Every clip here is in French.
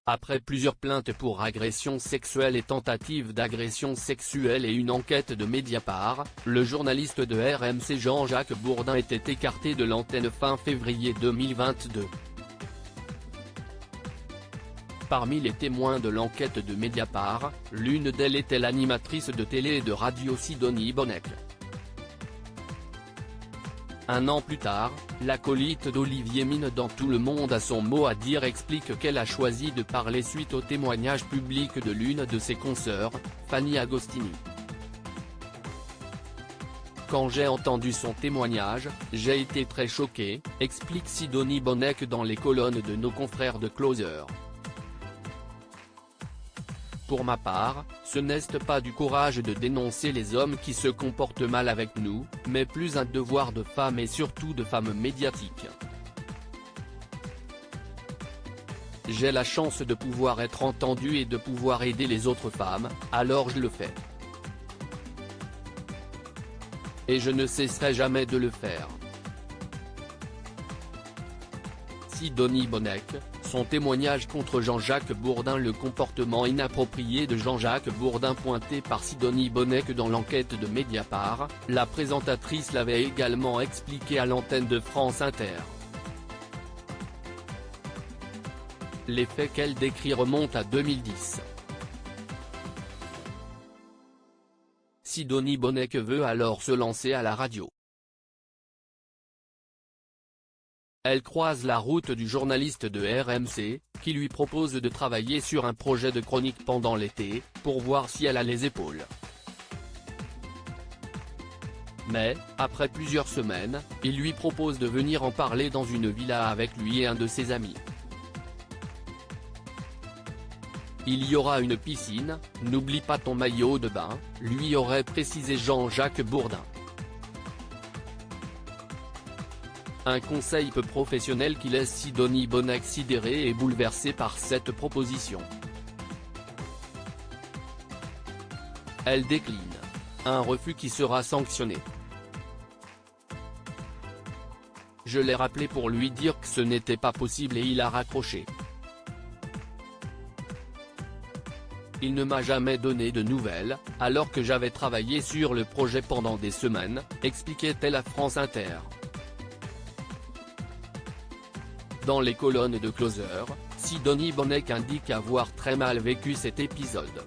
Après plusieurs plaintes pour agression sexuelle et tentative d'agression sexuelle et une enquête de Mediapart, le journaliste de RMC Jean-Jacques Bourdin était écarté de l'antenne fin février 2022. Parmi les témoins de l'enquête de Mediapart, l'une d'elles était l'animatrice de télé et de radio Sidonie Bonnec. Un an plus tard, l'acolyte d'Olivier Mine dans Tout le monde a son mot à dire explique qu'elle a choisi de parler suite au témoignage public de l'une de ses consoeurs, Fanny Agostini. Quand j'ai entendu son témoignage, j'ai été très choqué, explique Sidonie Bonnec dans les colonnes de nos confrères de Closer. Pour ma part, ce n'est pas du courage de dénoncer les hommes qui se comportent mal avec nous, mais plus un devoir de femme et surtout de femme médiatique. J'ai la chance de pouvoir être entendue et de pouvoir aider les autres femmes, alors je le fais. Et je ne cesserai jamais de le faire. Sidonie Bonnec, son témoignage contre Jean-Jacques Bourdin. Le comportement inapproprié de Jean-Jacques Bourdin pointé par Sidonie Bonnec dans l'enquête de Mediapart, la présentatrice l'avait également expliqué à l'antenne de France Inter. Les faits qu'elle décrit remontent à 2010. Sidonie Bonnec veut alors se lancer à la radio. Elle croise la route du journaliste de RMC, qui lui propose de travailler sur un projet de chronique pendant l'été, pour voir si elle a les épaules. Mais, après plusieurs semaines, il lui propose de venir en parler dans une villa avec lui et un de ses amis. Il y aura une piscine, n'oublie pas ton maillot de bain, lui aurait précisé Jean-Jacques Bourdin. Un conseil peu professionnel qui laisse Sidonie Bonnec sidérée et bouleversée par cette proposition. Elle décline. Un refus qui sera sanctionné. Je l'ai rappelé pour lui dire que ce n'était pas possible et il a raccroché. Il ne m'a jamais donné de nouvelles, alors que j'avais travaillé sur le projet pendant des semaines, expliquait-elle à France Inter. Dans les colonnes de Closer, Sidonie Bonnec indique avoir très mal vécu cet épisode.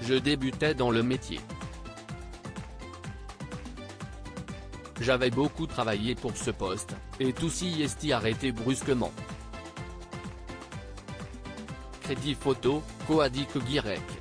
Je débutais dans le métier. J'avais beaucoup travaillé pour ce poste, et tout s'y est arrêté brusquement. Crédit photo, Coadic Guirec.